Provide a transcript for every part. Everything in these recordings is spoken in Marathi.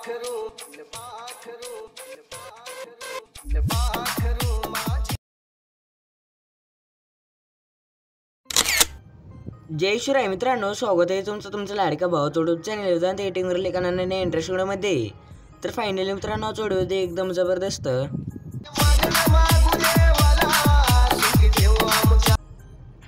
जय शिवराय मित्रांनो, स्वागत आहे तुमचं लाडका भाऊ यूट्यूब चॅनल वेदांत एडिटिंगवर लेखनाने इंटरेस्ट व्हिडिओमध्ये. तर फायनली मित्रांनो व्हिडिओ ते एकदम जबरदस्त.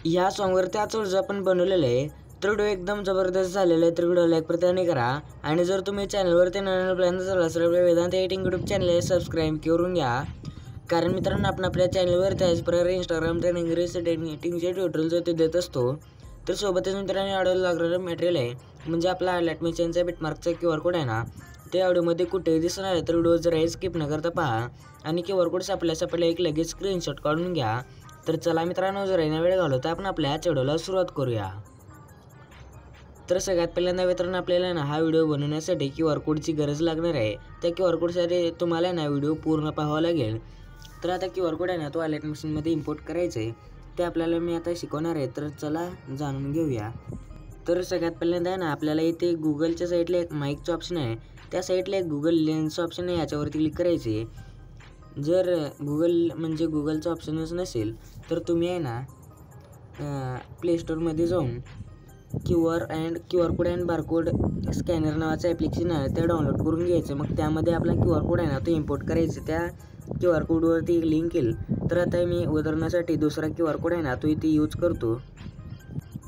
या सॉन्गवर त्याच वर्ज आपण बनवलेलं आहे. तर व्हिडिओ एकदम जबरदस्त झालेला आहे. तर व्हिडिओ लाईक प्रत्येकाने करा. आणि जर तुम्ही चॅनलवरती नवीन प्लॅन झाला असेल तर Vedant editing YouTube channel subscribe करून घ्या. कारण मित्रांनो आपण आपल्या चॅनलवर त्याचप्रकारे इंस्टाग्राम ट्रेनिंग एडिटिंगचे ट्युटोरियल ते देत असतो. तर सोबतच मित्रांनो ऑडिओ लागणारं मटेरियल आहे, म्हणजे आपला हायलाइट मिशनचा बिटमार्कचा QR कोड आहे ना, ते ऑडिओमध्ये कुठेही दिसणार आहे. तर व्हिडिओ जरा स्किप न करता पहा आणि QR कोड सापडल्यास एक लगेच स्क्रीनशॉट काढून घ्या. तर चला मित्रांनो, जर येणा वेळ घालवता आपण आपल्या व्हिडिओला सुरुवात करूया. तर सगळ्यात पहिल्यांदा मित्रांनो आपल्याला ना हा व्हिडिओ बनवण्यासाठी QR कोडची गरज लागणार आहे. त्या QR कोडसाठी तुम्हाला ना व्हिडिओ पूर्ण पाहावा लागेल. तर आता QR कोड आहे ना तो हायलाइट मिशनमध्ये इम्पोर्ट करायचं आहे. ते आपल्याला मी आता शिकवणार आहे. तर चला जाणून घेऊया. तर सगळ्यात पहिल्यांदा आहे ना आपल्याला इथे गुगलच्या साईडला एक माईकचं ऑप्शन आहे, त्या साईडला एक गुगल लेन्सचं ऑप्शन आहे, याच्यावरती क्लिक करायचे. जर गुगलचं ऑप्शनच नसेल तर तुम्ही आहे ना प्लेस्टोरमध्ये जाऊन QR code and barcode scanner नावाचं ॲप्लिकेशन आहे, ते डाउनलोड करून घ्यायचं. मग त्यामध्ये आपला QR कोड आहे ना तो इम्पोर्ट करायचा. त्या QR कोडवरती एक लिंक येईल. तर आता मी उदाहरणासाठी दुसरा QR कोड आहे ना तो इथे यूज करतो.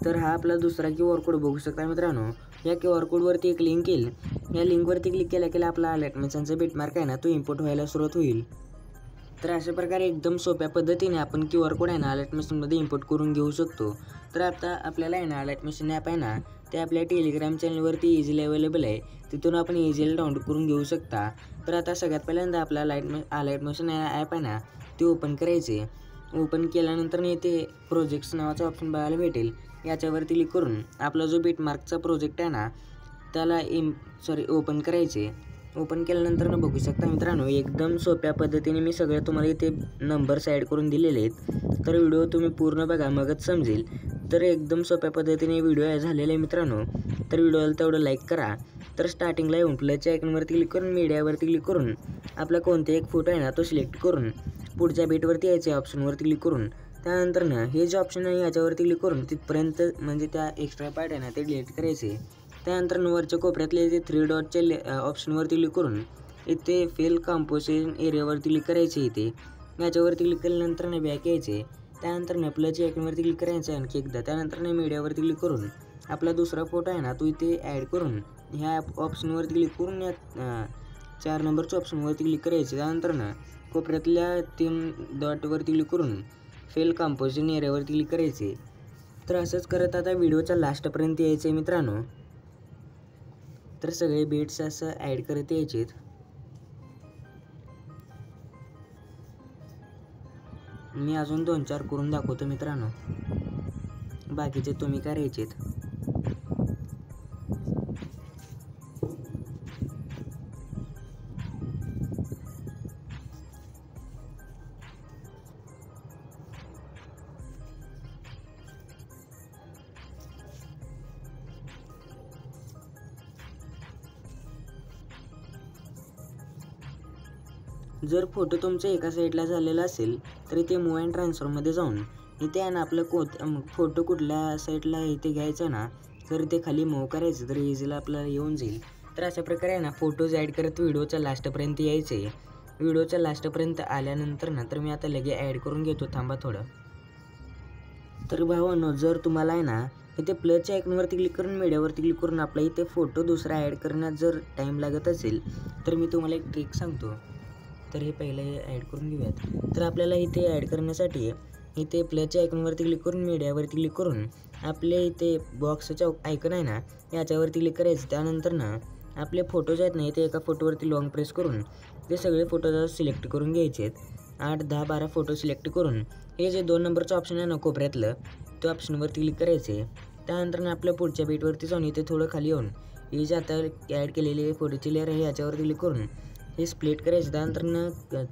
तर हा आपला दुसरा QR कोड बघू शकता मित्रांनो. या QR कोडवरती एक लिंक येईल. या लिंकवरती क्लिक केल्या आपला हायलाइट मिशनचा बिटमार्क आहे ना तो इम्पोर्ट व्हायला सुरुवात होईल. तर अशा प्रकारे एकदम सोप्या पद्धतीने आपण QR कोड आहे ना हायलाइट मिशनमध्ये इम्पोर्ट करून घेऊ शकतो. तर आता आपल्याला आहे ना हायलाइट मिशन ॲप आहे ना ते आपल्या टेलिग्राम चॅनलवरती इझिली अवेलेबल आहे. तिथून आपण इझिली डाउनलोड करून घेऊ शकता. तर आता सगळ्यात पहिल्यांदा आपला हायलाइट मिशन ॲप आहे ना ते ओपन करायचे. ओपन केल्यानंतर इथे प्रोजेक्ट्स नावाचा ऑप्शन बघायला भेटेल. याच्यावरती क्लिक करून आपला जो बिटमार्कचा प्रोजेक्ट आहे ना त्याला ओपन करायचे. ओपन केल्यानंतर बघू शकता मित्रांनो एकदम सोप्या पद्धतीने मी सगळे तुम्हाला इथे नंबर्स ॲड करून दिलेले आहेत. तर व्हिडिओ तुम्ही पूर्ण बघा मगच समजेल. तर एकदम सोप्या पद्धतीने व्हिडिओ झालेला आहे मित्रांनो. तर व्हिडिओला तेवढं लाईक करा. तर स्टार्टिंगला येऊन प्लसच्या आयकॉनवरती क्लिक करून मीडियावरती क्लिक करून आपला कोणता एक फोटो आहे ना तो सिलेक्ट करून पुढच्या बीटवरती यायचे ऑप्शनवरती क्लिक करून त्यानंतर ना हे जे ऑप्शन आहे याच्यावरती क्लिक करून तिथपर्यंत म्हणजे त्या एक्स्ट्रा पार्ट आहे ना ते डिलीट करायचे. त्यानंतर वरच्या कोपऱ्यातले जे 3 डॉटच्या ऑप्शनवरती क्लिक करून इथे फिल कंपोजिशन एरियावरती क्लिक करायचे. इथे याच्यावरती क्लिक केल्यानंतर ना बॅक यायचे. त्यानंतर ना प्लसच्या आयकॉनवरती क्लिक करायचं आणखी एकदा. त्यानंतर ना मीडियावरती क्लिक करून आपला दुसरा फोटो आहे ना तो इथे ॲड करून ह्या ऑप्शनवरती क्लिक करून या 4 नंबरच्या ऑप्शनवरती क्लिक करायचे. त्यानंतर ना कोपऱ्यातल्या 3 डॉटवरती क्लिक करून फिल कंपोजिशन एरियावरती क्लिक करायचे. तर असंच करत आता व्हिडिओच्या लास्टपर्यंत यायचं आहे मित्रांनो. तर सगळे बीट्स असं ॲड करत यायचे. मी अजून 2-4 करून दाखवतो मित्रांनो, बाकीचे तुम्ही करायचे. जर फोटो तुमचा एका साईडला झालेला असेल तर इथे मूव अँड ट्रान्सफरमध्ये जाऊन इथे आहे ना आपलं फोटो कुठल्या साईडला इथे घ्यायचा ना तर इथे खाली मूव करायचं तर इझिली आपल्याला येऊन जाईल. तर अशा प्रकारे आहे ना फोटोज ॲड करत व्हिडिओच्या लास्टपर्यंत यायचे. व्हिडिओच्या लास्टपर्यंत आल्यानंतर ना तर मी आता लगे ॲड करून घेतो, थांबा थोडं. तर भावांनो, जर तुम्हाला आहे ना इथे प्लसच्या आयकॉनवरती क्लिक करून मीडियावरती क्लिक करून आपला इथे फोटो दुसरा ॲड करण्यात जर टाईम लागत असेल तर मी तुम्हाला एक ट्रिक सांगतो. तर हे पहिले ॲड करून घेऊयात. तर आपल्याला इथे ॲड करण्यासाठी इथे प्लसच्या आयकॉनवरती क्लिक करून मीडियावरती क्लिक करून आपले इथे बॉक्सच्या आयकॉन आहे ना याच्यावरती क्लिक करायचं. त्यानंतर ना आपले फोटोज आहेत ना इथे एका फोटोवरती लॉंग प्रेस करून ते सगळे फोटोज सिलेक्ट करून घ्यायचे आहेत. 8, 10, 12 फोटो सिलेक्ट करून हे जे 2 नंबरचं ऑप्शन आहे ना कोपऱ्यातलं त्या ऑप्शनवरती क्लिक करायचे. त्यानंतर ना आपल्या पुढच्या बीटवरती जाऊन इथे थोडं खाली येऊन हे जे आता ॲड केलेली फोटोची लेअर आहे याच्यावरती क्लिक करून हे स्प्लिट करायचं. त्यानंतर ना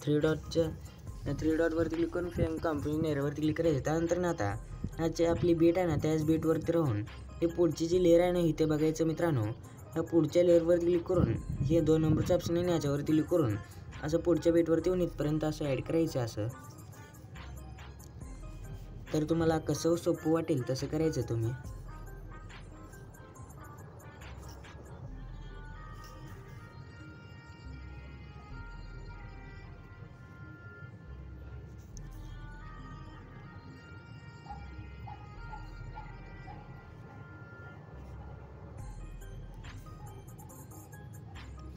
3 डॉटवरती क्लिक करून फ्रेम कंपोजिशन एरियावरती क्लिक करायचं. त्यानंतर ना आता ह्याची आपली बीट आहे ना त्याच बीटवरती राहून हे पुढची जी लेअर आहे ना इथे बघायचं मित्रांनो. ह्या पुढच्या लेअरवरती क्लिक करून हे 2 नंबरचं ऑप्शन आहे याच्यावरती क्लिक करून असं पुढच्या बीटवरती येऊन इथपर्यंत असं ॲड करायचं असं. तर तुम्हाला कसं सोपं वाटेल तसं करायचं तुम्ही.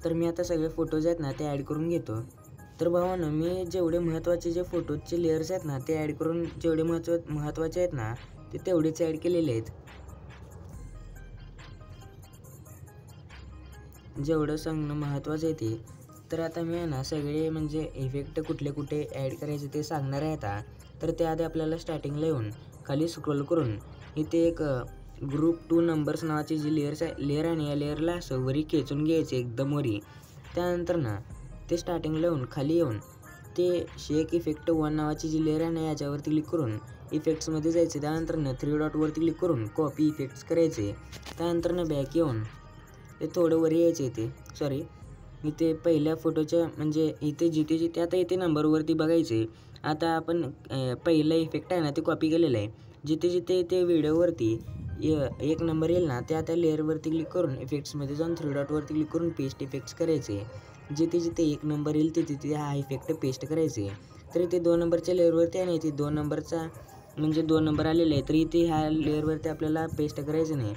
तर मी आता सगळे फोटोज आहेत ना ते ॲड करून घेतो. तर भावांनो, मी जेवढे महत्त्वाचे जे फोटोजचे लेयर्स आहेत ना ते ॲड करून जेवढे महत्त्वाचे आहेत ना ते तेवढेच ॲड केलेले आहेत. जेवढं सांगणं महत्त्वाचं आहे ते. तर आता मी आहे ना सगळे म्हणजे इफेक्ट कुठे ॲड करायचे ते सांगणार आहे आता. तर त्याआधी आपल्याला स्टार्टिंगला येऊन खाली स्क्रोल करून इथे एक ग्रुप 2 नंबर्स नावाची जी लेयर आहे ना या लेअरला असं वरी खेचून घ्यायचे एकदम वरी. त्यानंतर ना ते स्टार्टिंगला येऊन खाली येऊन ते शेक इफेक्ट 1 नावाची जी लेअर आहे ना याच्यावरती क्लिक करून इफेक्ट्समध्ये जायचे. त्यानंतर ना 3 डॉटवरती क्लिक करून कॉपी इफेक्ट्स करायचे. त्यानंतर ना बॅक येऊन ते थोडं वरी यायचे इथे सॉरी इथे पहिल्या फोटोच्या म्हणजे इथे जिथे आता इथे नंबरवरती बघायचे. आता आपण पहिला इफेक्ट आहे ना ते कॉपी केलेलं आहे. जिथे ते व्हिडिओवरती एक नंबर येईल ना त्या लेअरवरती क्लिक करून इफेक्ट्समध्ये जाऊन 3 डॉटवरती क्लिक करून पेस्ट इफेक्ट्स करायचे. जिथे एक नंबर येईल तिथे हा इफेक्ट पेस्ट करायचे. तर इथे 2 नंबरच्या लेअरवरती आहे ना इथे 2 नंबरचा म्हणजे 2 नंबर आलेले आहे. तर इथे ह्या लेअरवरती आपल्याला पेस्ट करायचं नाही.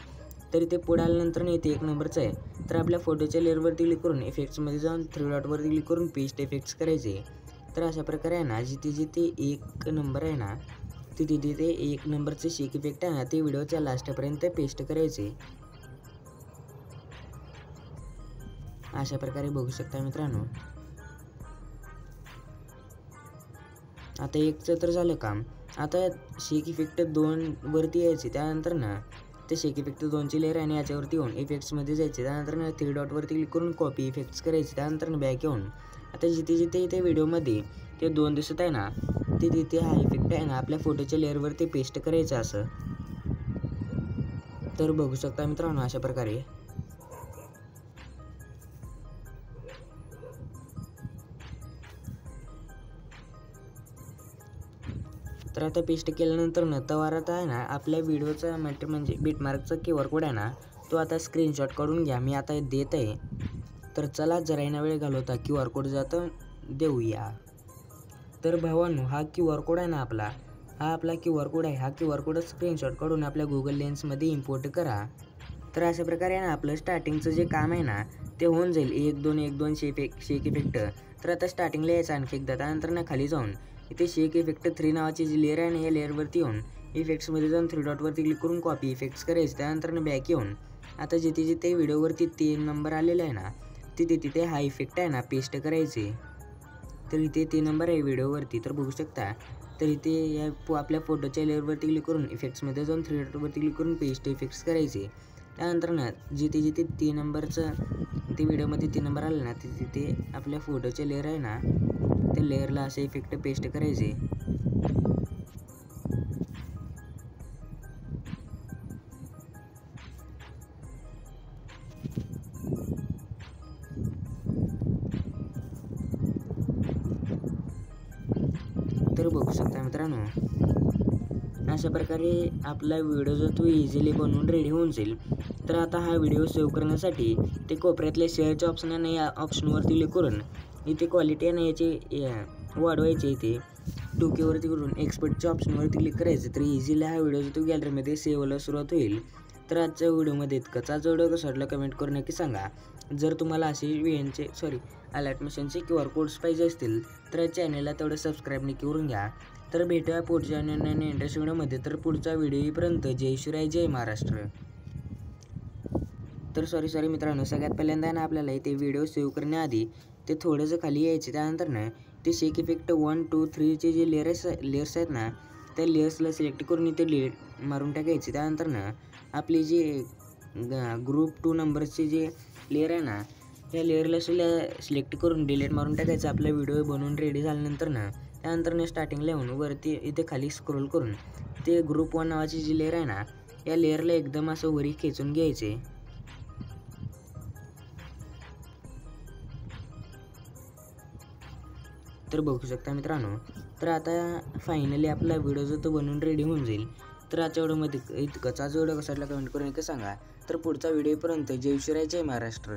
तर इथे पुढे आल्यानंतर ना इथे 1 नंबरचं आहे. तर आपल्या फोटोच्या लेअरवरती क्लिक करून इफेक्ट्समध्ये जाऊन 3 डॉटवरती क्लिक करून पेस्ट इफेक्ट्स करायचे. तर अशा प्रकारे आहे ना जिथे 1 नंबर आहे ना तिथे 1 नंबरचे शेक इफेक्ट आहे ना ते व्हिडिओच्या लास्टपर्यंत पेस्ट करायचे. अशा प्रकारे बघू शकता मित्रांनो. आता 1चं तर झालं काम. आता शेक इफेक्ट 2 वरती यायचे. त्यानंतर ना ते शेक इफेक्ट 2ची लेअर आहे आणि याच्यावरती येऊन इफेक्ट्समध्ये जायचे. त्यानंतर ना 3 डॉटवरती क्लिक करून कॉपी इफेक्ट्स करायचे. त्यानंतर ना बॅक येऊन आता जिथे इथे व्हिडिओमध्ये ते 2 दिसत आहे ना तिथे हा इफेक्ट आहे ना आपल्या फोटोच्या लेअरवरती पेस्ट करायचं असं. तर बघू शकता मित्रांनो अशा प्रकारे. तर आता पेस्ट केल्यानंतर ना तवार आता आहे ना आपल्या व्हिडिओचा म्हणजे बीटमार्कचा QR कोड आहे ना तो आता स्क्रीनशॉट काढून घ्या. मी आता देत आहे. तर चला जरा ना वेळ घालवता QR कोड जातं देऊया. तर भावांनो हा QR कोड आहे ना हा आपला QR कोड आहे. हा QR कोड स्क्रीनशॉट काढून आपल्या गुगल लेन्समध्ये इम्पोर्ट करा. तर अशा प्रकारे आहे ना आपलं स्टार्टिंगचं जे काम आहे ना ते होऊन जाईल. 1-2 शेक इफेक्ट. तर आता स्टार्टिंगला यायचं आणखी एकदा. त्यानंतर ना खाली जाऊन इथे शेक इफेक्ट 3 नावाची जी लेअर आहे ना या लेअरवरती येऊन इफेक्ट्समध्ये जाऊन 3 डॉटवरती क्लिक करून कॉपी इफेक्ट्स करायचे. त्यानंतर ना बॅक येऊन आता जिथे व्हिडिओवरती 3 नंबर आलेला आहे ना तिथे हा इफेक्ट आहे ना पेस्ट करायचे. तर इथे 3 नंबर आहे व्हिडिओवरती तर बघू शकता. तर इथे या आपल्या फोटोच्या लेअरवरती क्लिक करून इफेक्ट्समध्ये जाऊन 3 डॉटवरती क्लिक करून पेस्ट इफेक्ट्स करायचे. त्यानंतर ना जिथे 3 नंबरचं ते व्हिडिओमध्ये 3 नंबर आले ना तिथे आपल्या फोटोच्या लेअर आहे ना त्या लेअरला असे इफेक्ट पेस्ट करायचे. तर बघू शकता मित्रांनो अशा प्रकारे आपला व्हिडिओ जो तो इझिली बनवून रेडी होऊन जाईल. तर आता हा व्हिडिओ सेव्ह करण्यासाठी ते कोपऱ्यातले शेअरचे ऑप्शन आहे ना या ऑप्शनवरती क्लिक करून इथे क्वालिटी आहे ना याची वाढवायची. इथे 2Kवरती करून एक्सपर्टच्या ऑप्शनवरती क्लिक करायचं. तर इझिली हा व्हिडिओ जो तो गॅलरीमध्ये सेव्ह व्हायला सुरुवात होईल. तर आजच्या व्हिडिओमध्ये इतकंच. आजचा व्हिडिओ कसा वाटला कमेंट करून नक्की सांगा. जर तुम्हाला असे अलर्ट मिशनचे QR कोड्स पाहिजे असतील तर चॅनलला तेवढं सबस्क्राईब नक्की करून घ्या. तर भेटूया पुढच्या इंटरेस्टिंग व्हिडिओमध्ये. तर पुढचा व्हिडिओ येईपर्यंत जय शिवराय जय महाराष्ट्र. तर सॉरी मित्रांनो सगळ्यात पहिल्यांदा ना आपल्याला इथे व्हिडिओ सेव्ह करण्याआधी ते थोडंसं खाली यायचे. त्यानंतर ना ते शेक इफेक्ट 1, 2, 3चे जे लेयर्स आहेत ना त्या लेयर्सला सिलेक्ट करून इथे डिलीट मारून टाकायचे. त्यानंतर ना आपली जी ग्रुप 2 नंबरची जे लेयर आहे ना या लेअरला सिलेक्ट करून डिलीट मारून टाकायचं. आपला व्हिडिओ बनवून रेडी झाल्यानंतर ना त्यानंतर ना स्टार्टिंगला येऊन वरती इथे खाली स्क्रोल करून ते ग्रुप 1 नावाची जी लेअर आहे ना या लेअरला एकदम असं वरी खेचून घ्यायचे. तर बघू शकता मित्रांनो. तर आता फायनली आपला व्हिडिओ जो तो बनवून रेडी होऊन जाईल. तर आजच्या व्हिडिओमध्ये इतकंच. आज व्हिडिओ कसा वाटला कमेंट करून नक्की सांगा. तर पुढचा व्हिडिओपर्यंत जय शिवराय जय महाराष्ट्र.